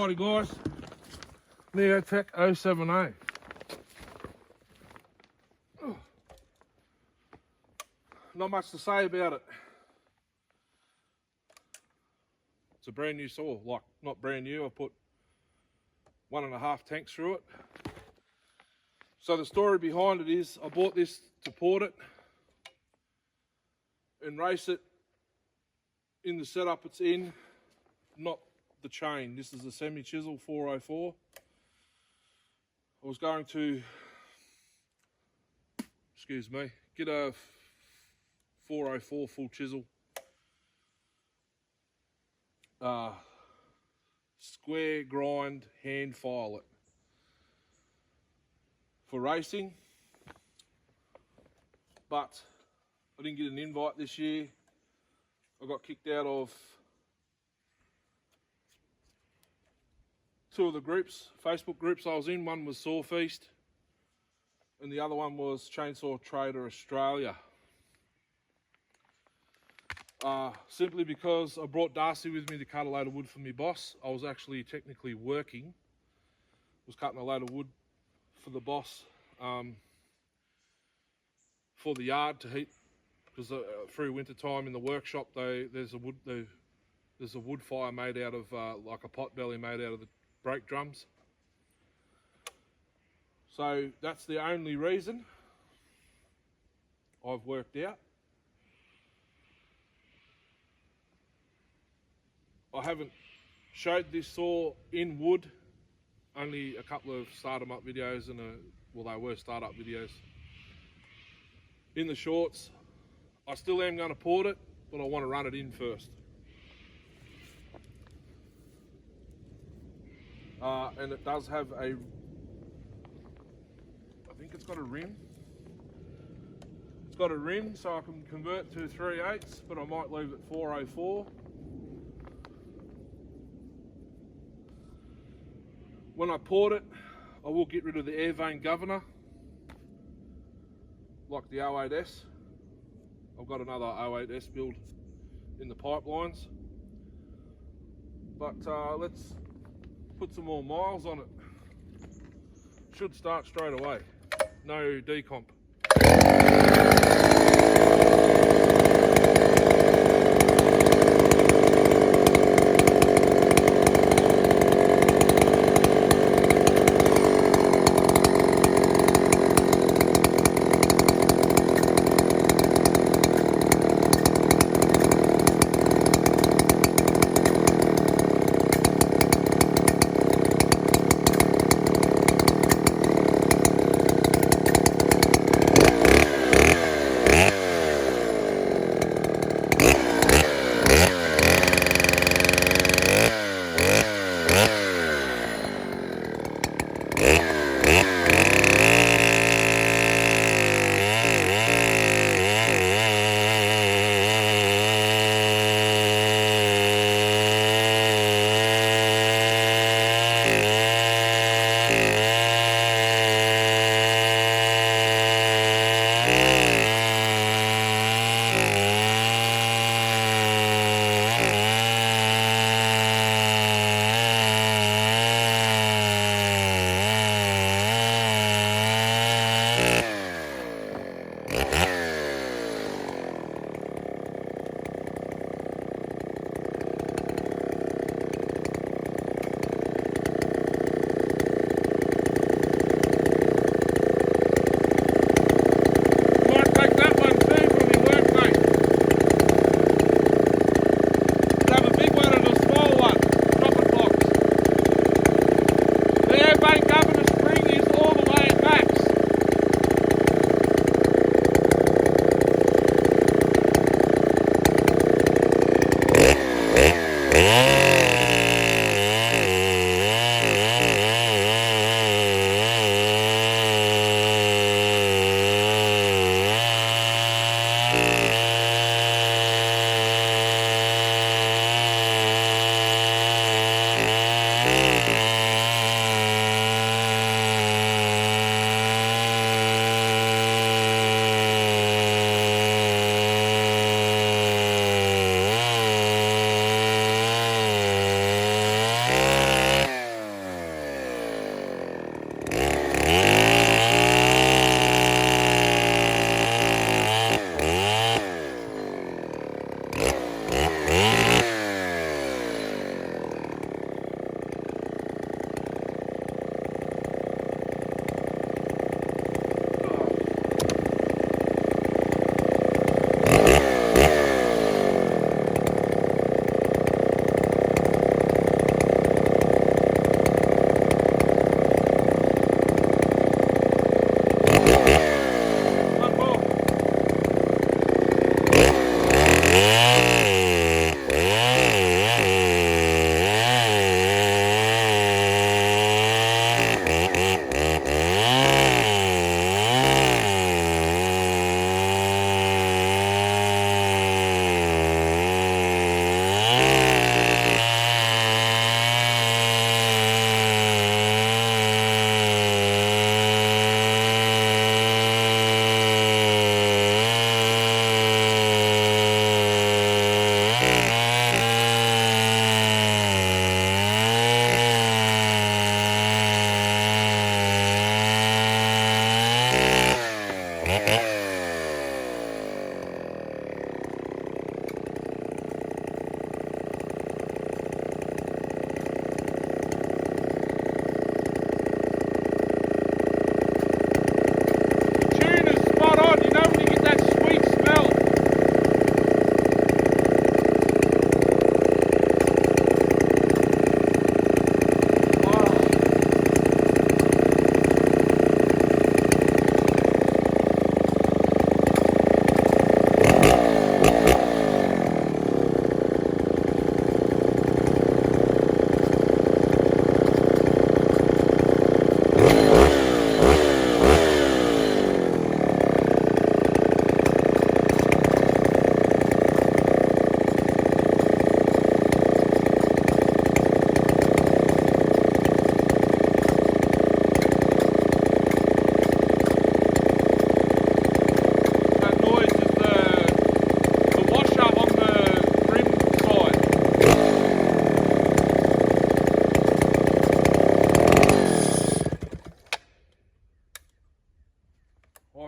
Alrighty guys, Neotec 070. Not much to say about it. It's a brand new saw, like not brand new, I put 1.5 tanks through it. So the story behind it is I bought this to port it and race it in the setup it's in, not the chain. This is a semi-chisel 404. I was going to, excuse me, get a 404 full chisel, square grind, hand file it for racing, but I didn't get an invite this year. I got kicked out of 2 of the groups, Facebook groups I was in. One was Saw Feast and the other one was Chainsaw Trader Australia. Simply because I brought Darcy with me to cut a load of wood for my boss. I was actually technically working, was cutting a load of wood for the boss for the yard to heat, because through winter time in the workshop there's a wood fire made out of like a pot belly made out of the brake drums. So that's the only reason I've worked out. I haven't showed this saw in wood, only a couple of start 'em up videos and well, they were startup videos in the shorts. I still am going to port it, but I want to run it in first. And it does have a, I think it's got a rim. It's got a rim so I can convert to 3/8, but I might leave it 404. When I port it, I will get rid of the air vane governor, like the 08S. I've got another 08S build in the pipelines. But let's put some more miles on it. Should start straight away. No decomp.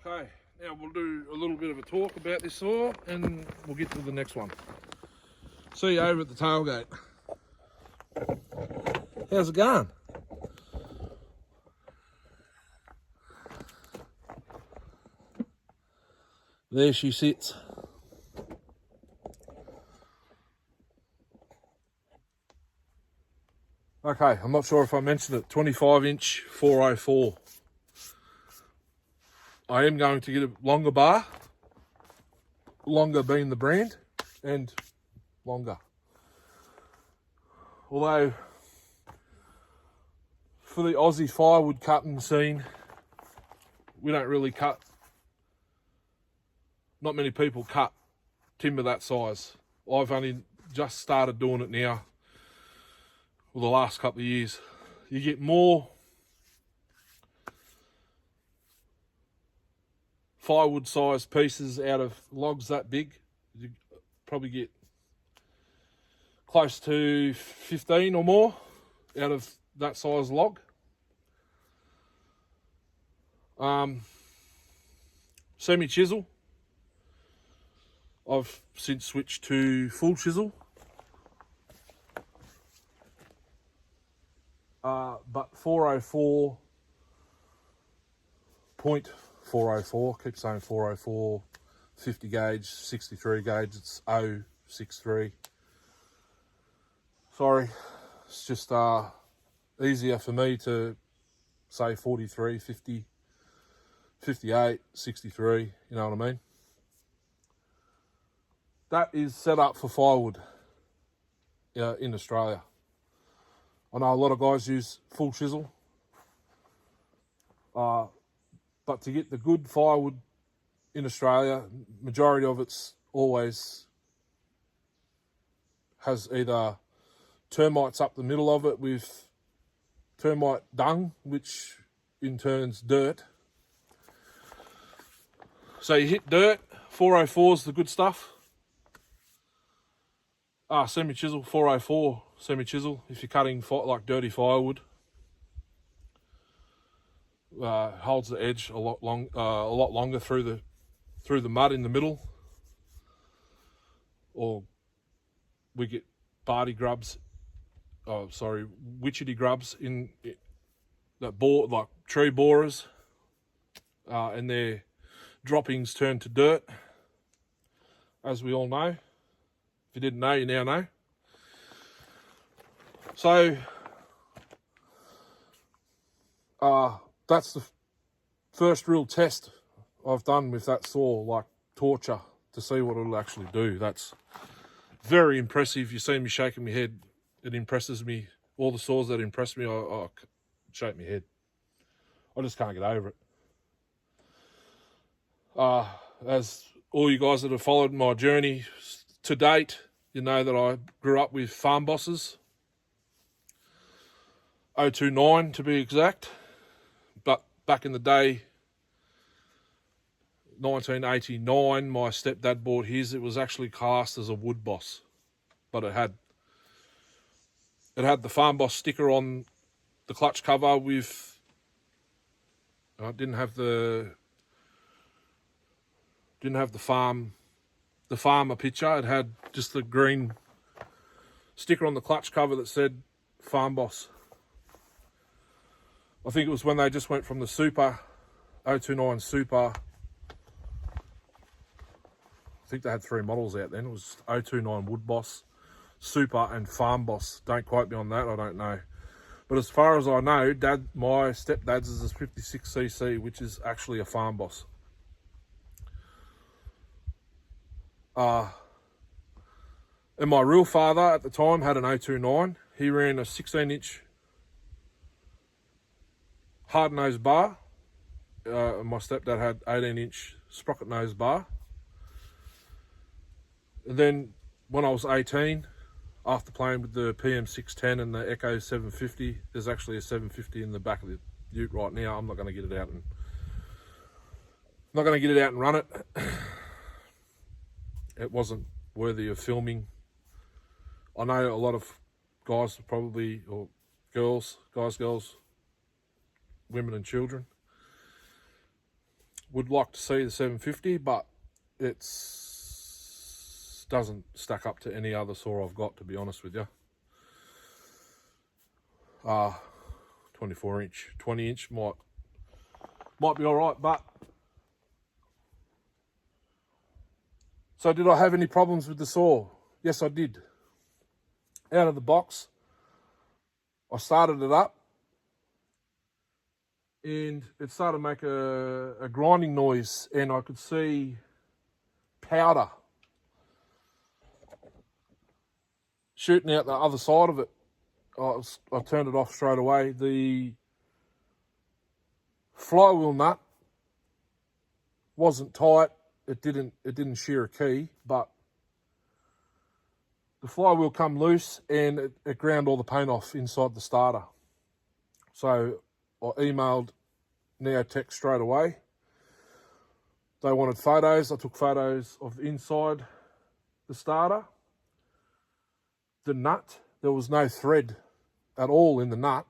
Okay, now we'll do a little bit of a talk about this saw and we'll get to the next one. See you over at the tailgate. How's it going? There she sits. Okay, I'm not sure if I mentioned it, 25-inch 404. I am going to get a longer bar, longer being the brand, and longer. Although, for the Aussie firewood cutting scene, we don't really cut, not many people cut timber that size. I've only just started doing it now, for the last couple of years. You get more firewood sized pieces out of logs that big. You probably get close to 15 or more out of that size log. Semi chisel. I've since switched to full chisel. But 404, 0.404, keep saying 404, 50 gauge, 63 gauge, it's 063. Sorry, it's just easier for me to say 43, 50, 58, 63, you know what I mean? That is set up for firewood in Australia. I know a lot of guys use full chisel, but to get the good firewood in Australia, majority of it's always has either termites up the middle of it with termite dung, which in turn's dirt. So you hit dirt, 404 is the good stuff. Semi-chisel, 404 semi-chisel, if you're cutting like dirty firewood. Holds the edge a lot longer through the mud in the middle. Or we get witchetty grubs in that bore, like tree borers, and their droppings turn to dirt, as we all know. If you didn't know, you now know. So that's the first real test I've done with that saw, like torture to see what it'll actually do. That's very impressive. You see me shaking my head. It impresses me. All the saws that impress me, I shake my head. I just can't get over it. As all you guys that have followed my journey to date, you know that I grew up with farm bosses. 029 to be exact. But back in the day, 1989, my stepdad bought his. It was actually classed as a wood boss, but it had the farm boss sticker on the clutch cover with. It didn't have the farmer picture. It had just the green sticker on the clutch cover that said farm boss. I think it was when they just went from the Super 029 Super. I think they had 3 models out then. It was 029 Wood Boss, Super, and Farm Boss. Don't quote me on that. I don't know. But as far as I know, my stepdad's is a 56cc, which is actually a Farm Boss. And my real father at the time had an 029. He ran a 16-inch hard nose bar. My stepdad had 18-inch sprocket nose bar. And then when I was 18, after playing with the PM610 and the Echo 750, there's actually a 750 in the back of the ute right now. I'm not going to get it out and run it. It wasn't worthy of filming. I know a lot of guys probably, or girls, women and children, would like to see the 750, but doesn't stack up to any other saw I've got, to be honest with you. 24-inch, 20-inch might be all right, but. So did I have any problems with the saw? Yes, I did. Out of the box, I started it up, and it started to make a grinding noise, and I could see powder shooting out the other side of it. I turned it off straight away. The flywheel nut wasn't tight. It didn't shear a key, but the flywheel come loose and it ground all the paint off inside the starter. So I emailed Neotec straight away. They wanted photos. I took photos of inside the starter. The nut, there was no thread at all in the nut.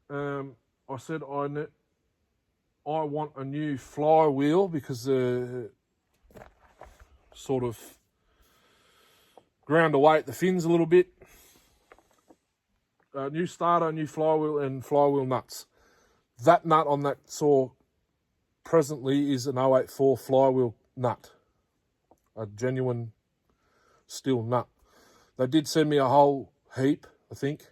I said I want a new flywheel because sort of ground away at the fins a little bit. New starter, new flywheel, and flywheel nuts. That nut on that saw presently is an 084 flywheel nut, a genuine Stihl nut. They did send me a whole heap, I think.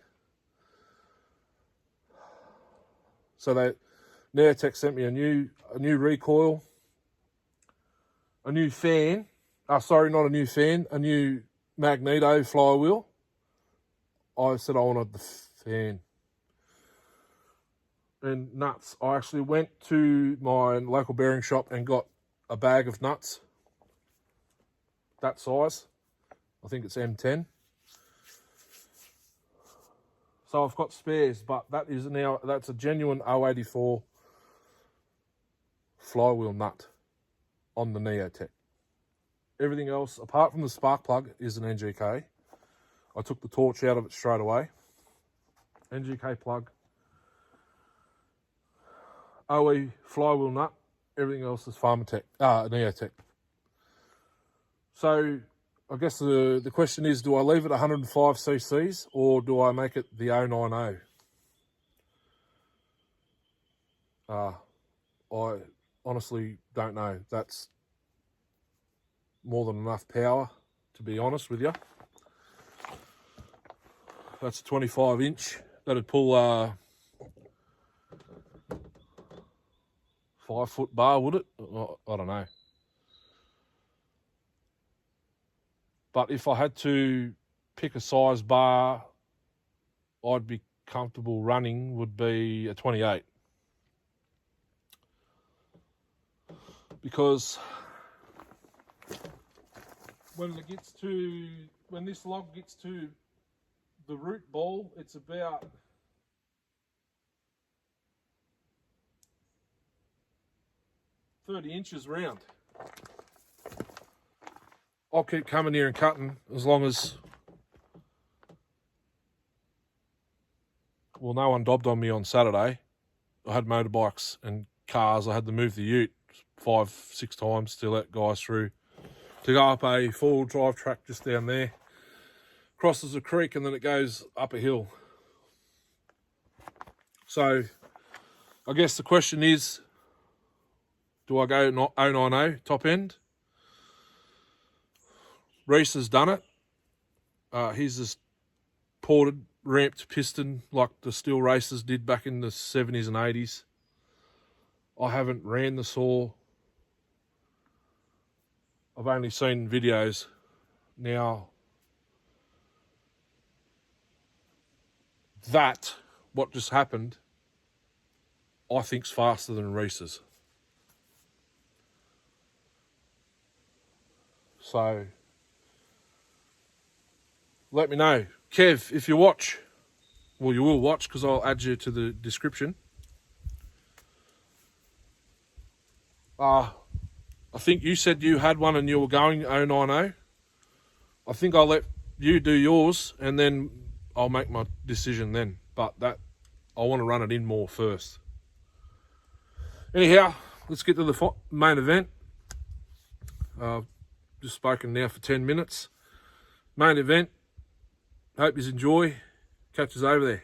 So Neotec sent me a new recoil, a new fan. Sorry, not a new fan, a new magneto flywheel. I said I wanted the fan. And nuts. I actually went to my local bearing shop and got a bag of nuts. That size. I think it's M10. So I've got spares, but that's a genuine 084 flywheel nut on the Neotec. Everything else, apart from the spark plug, is an NGK. I took the torch out of it straight away. NGK plug. OE flywheel nut. Everything else is Neotec. So I guess the question is, do I leave it 105 cc's or do I make it the 090? I honestly don't know. That's more than enough power, to be honest with you. That's a 25-inch. That'd pull 5-foot bar, would it? I don't know. But if I had to pick a size bar I'd be comfortable running, would be a 28. Because when this log gets to the root ball, it's about 30 inches round. I'll keep coming here and cutting as long as, well, no one dobbed on me on Saturday. I had motorbikes and cars. I had to move the ute 5-6 times to let guys through to go up a 4-wheel drive track just down there, crosses a creek, and then it goes up a hill. So I guess the question is, do I go 090 top end? Reese has done it. He's just ported, ramped piston like the Stihl racers did back in the 70s and 80s. I haven't ran the saw. I've only seen videos. Now, what just happened, I think's faster than Reese's. So, let me know. Kev, if you watch, well, you will watch because I'll add you to the description. I think you said you had one and you were going 090. I think I'll let you do yours and then I'll make my decision then. But I want to run it in more first. Anyhow, let's get to the main event. Just spoken now for 10 minutes. Main event. Hope you enjoy. Catch us over there.